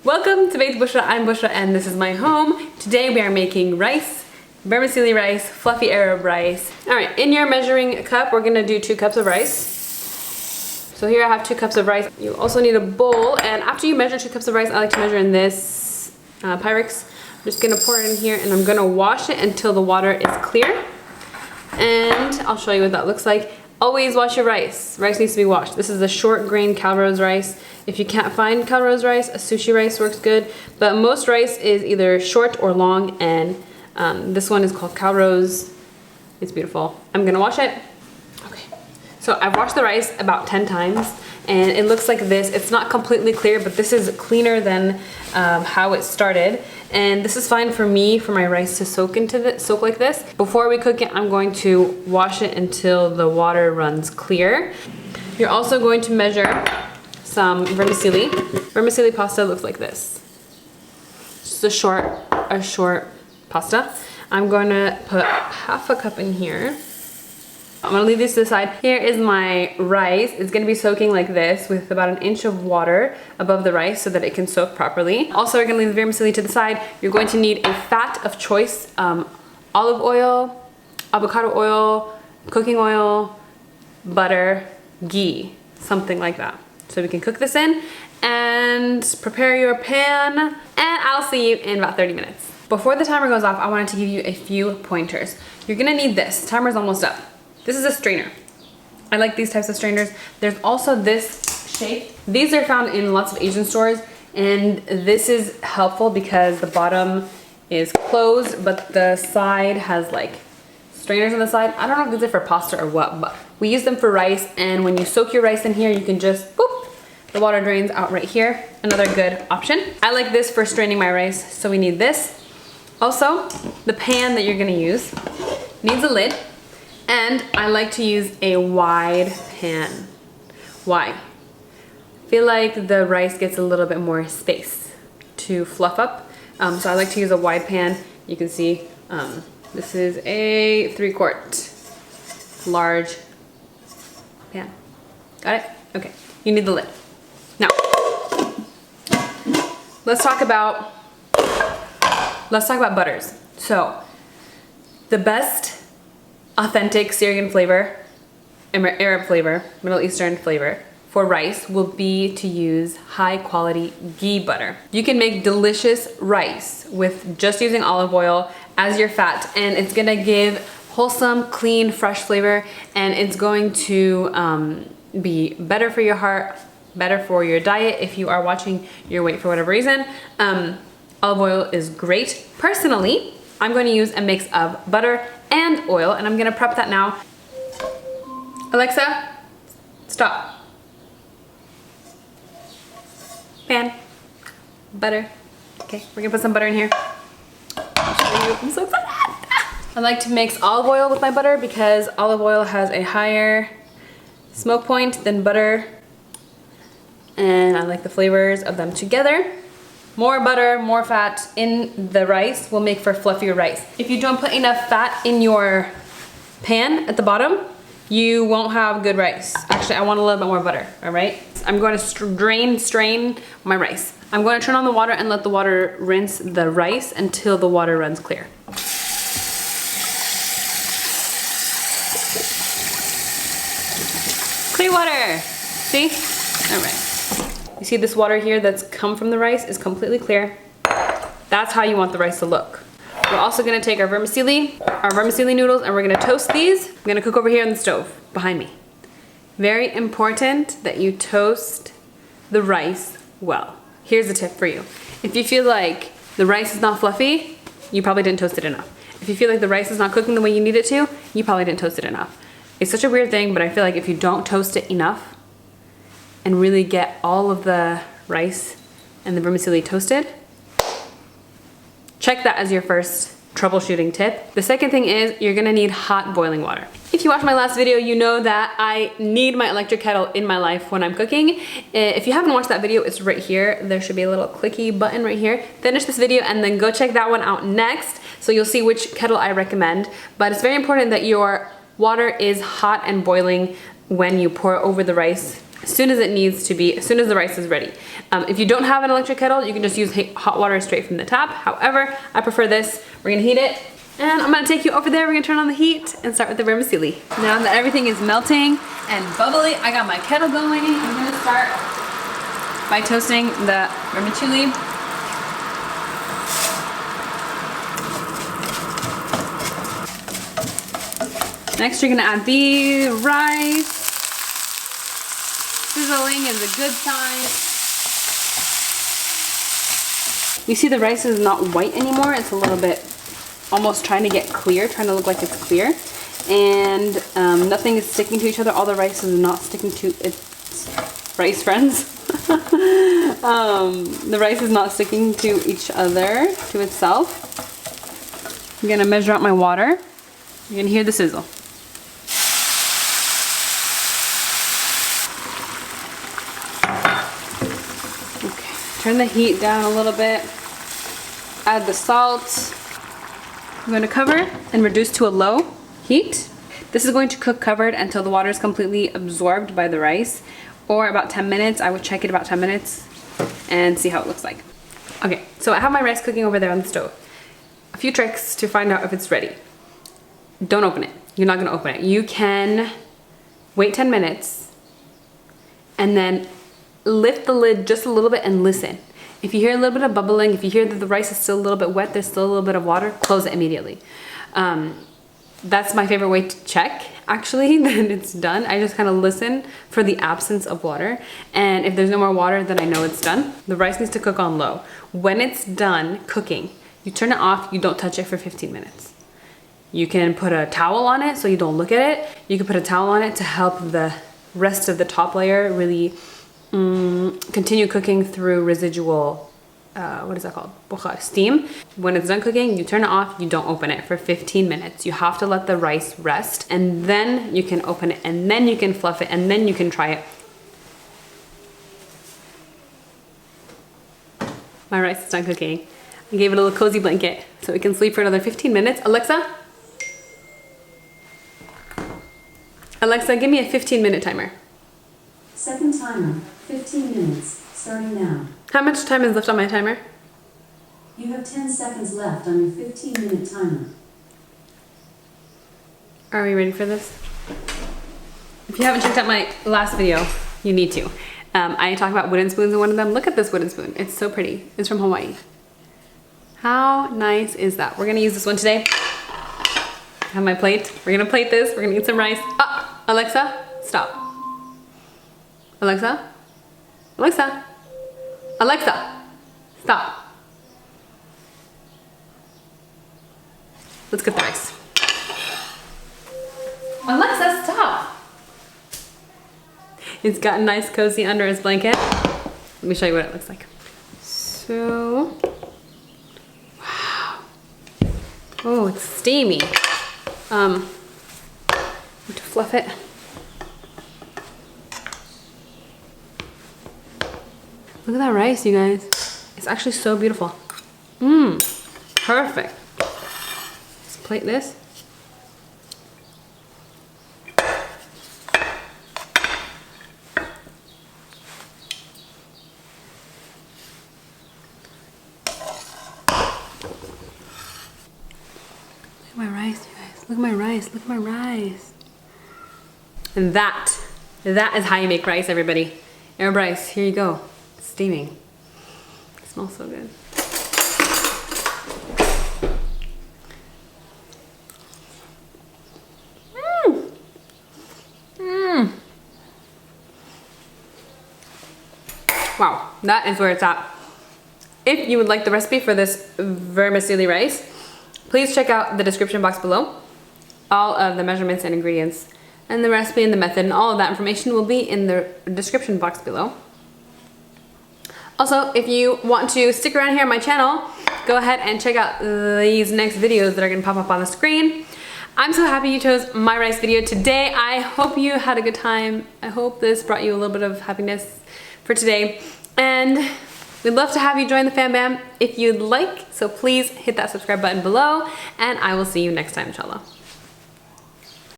Welcome to BaytBushra. I'm Bushra and this is my home. Today we are making rice, vermicelli rice, fluffy Arab rice. Alright, in your measuring cup we're gonna do 2 cups of rice. So here I have 2 cups of rice. You also need a bowl, and after you measure 2 cups of rice, I like to measure in this Pyrex. I'm just gonna pour it in here and I'm gonna wash it until the water is clear. And I'll show you what that looks like. Always wash your rice. Rice needs to be washed. This is a short grain Calrose rice. If you can't find Calrose rice, a sushi rice works good. But most rice is either short or long, and this one is called Calrose. It's beautiful. I'm gonna wash it. Okay. So I've washed the rice about 10 times and it looks like this. It's not completely clear, but this is cleaner than how it started. And this is fine for me, for my rice to soak like this. Before we cook it, I'm going to wash it until the water runs clear. You're also going to measure some vermicelli. Vermicelli pasta looks like this. Just a short pasta. I'm going to put half a cup in here. I'm gonna leave this to the side. Here is my rice. It's gonna be soaking like this with about 1 inch of water above the rice so that it can soak properly. Also, we're gonna leave the vermicelli to the side. You're going to need a fat of choice, olive oil, avocado oil, cooking oil, butter, ghee, something like that. So we can cook this in and prepare your pan, and I'll see you in about 30 minutes. Before the timer goes off, I wanted to give you a few pointers. You're gonna need this. The timer's almost up. This is a strainer. I like these types of strainers. There's also this shape. These are found in lots of Asian stores, and this is helpful because the bottom is closed, but the side has like strainers on the side. I don't know if these are for pasta or what, but we use them for rice, and when you soak your rice in here, you can just, boop, the water drains out right here. Another good option. I like this for straining my rice, so we need this. Also, the pan that you're gonna use needs a lid. And I like to use a wide pan. Why? I feel like the rice gets a little bit more space to fluff up. So I like to use a wide pan. You can see this is a 3-quart large pan. Got it? Okay, you need the lid. Now, let's talk about butters. So, the best authentic Syrian flavor, Arab flavor, Middle Eastern flavor for rice will be to use high quality ghee butter. You can make delicious rice with just using olive oil as your fat, and it's gonna give wholesome, clean, fresh flavor, and it's going to be better for your heart, better for your diet if you are watching your weight for whatever reason. Olive oil is great. Personally, I'm going to use a mix of butter and oil, and I'm gonna prep that now. Alexa, stop. Pan, butter. Okay, we're gonna put some butter in here. I'll show you. I'm so excited. I like to mix olive oil with my butter because olive oil has a higher smoke point than butter, and I like the flavors of them together. More butter, more fat in the rice will make for fluffier rice. If you don't put enough fat in your pan at the bottom, you won't have good rice. Actually, I want a little bit more butter, all right? I'm going to strain my rice. I'm going to turn on the water and let the water rinse the rice until the water runs clear. Clear water, see? All right. You see this water here that's come from the rice is completely clear. That's how you want the rice to look. We're also gonna take our vermicelli noodles, and we're gonna toast these. I'm gonna cook over here on the stove behind me. Very important that you toast the rice well. Here's a tip for you. If you feel like the rice is not fluffy, you probably didn't toast it enough. If you feel like the rice is not cooking the way you need it to, you probably didn't toast it enough. It's such a weird thing, but I feel like if you don't toast it enough, and really get all of the rice and the vermicelli toasted, check that as your first troubleshooting tip. The second thing is you're gonna need hot boiling water. If you watched my last video, you know that I need my electric kettle in my life when I'm cooking. If you haven't watched that video, it's right here. There should be a little clicky button right here. Finish this video and then go check that one out next, so you'll see which kettle I recommend. But it's very important that your water is hot and boiling when you pour over the rice as soon as it needs to be, as soon as the rice is ready. If you don't have an electric kettle, you can just use hot water straight from the tap. However, I prefer this. We're gonna heat it, and I'm gonna take you over there. We're gonna turn on the heat and start with the vermicelli. Now that everything is melting and bubbly, I got my kettle going. I'm gonna start by toasting the vermicelli. Next, you're gonna add the rice. Sizzling is a good sign. You see the rice is not white anymore. It's a little bit almost trying to get clear, trying to look like it's clear. And nothing is sticking to each other. All the rice is not sticking to its rice friends. The rice is not sticking to each other, to itself. I'm gonna measure out my water. You're gonna hear the sizzle. Turn the heat down a little bit. Add the salt. I'm going to cover and reduce to a low heat. This is going to cook covered until the water is completely absorbed by the rice, or about 10 minutes. I would check it about 10 minutes and see how it looks like. Okay, so I have my rice cooking over there on the stove. A few tricks to find out if it's ready. Don't open it. You're not going to open it. You can wait 10 minutes and then lift the lid just a little bit and listen. If you hear a little bit of bubbling, if you hear that the rice is still a little bit wet, there's still a little bit of water, close it immediately. That's my favorite way to check, actually, that it's done. I just kind of listen for the absence of water, and if there's no more water, then I know it's done. The rice needs to cook on low. When it's done cooking, you turn it off, you don't touch it for 15 minutes. You can put a towel on it so you don't look at it. You can put a towel on it to help the rest of the top layer really continue cooking through residual, what is that called? Bukhar, steam. When it's done cooking, you turn it off, you don't open it for 15 minutes. You have to let the rice rest, and then you can open it, and then you can fluff it, and then you can try it. My rice is done cooking. I gave it a little cozy blanket so it can sleep for another 15 minutes. Alexa? Alexa, give me a 15-minute timer. Second timer, 15 minutes, starting now. How much time is left on my timer? You have 10 seconds left on your 15-minute timer. Are we ready for this? If you haven't checked out my last video, you need to. I talk about wooden spoons in one of them. Look at this wooden spoon. It's so pretty. It's from Hawaii. How nice is that? We're gonna use this one today. I have my plate. We're gonna plate this. We're gonna eat some rice. Ah, Alexa, stop. Alexa? Alexa? Alexa, stop. Let's get the rice. Alexa, stop. It's gotten nice cozy under his blanket. Let me show you what it looks like. So, wow. Oh, it's steamy. To fluff it. Look at that rice, you guys. It's actually so beautiful. Perfect. Let's plate this. Look at my rice, you guys. Look at my rice. Look at my rice. And that is how you make rice, everybody. Arab rice, here you go. Steaming. It smells so good. Wow, that is where it's at. If you would like the recipe for this vermicelli rice, please check out the description box below. All of the measurements and ingredients and the recipe and the method and all of that information will be in the description box below. Also, if you want to stick around here on my channel, go ahead and check out these next videos that are going to pop up on the screen. I'm so happy you chose my rice video today. I hope you had a good time. I hope this brought you a little bit of happiness for today. And we'd love to have you join the Fam Bam if you'd like. So please hit that subscribe button below, and I will see you next time, inshallah.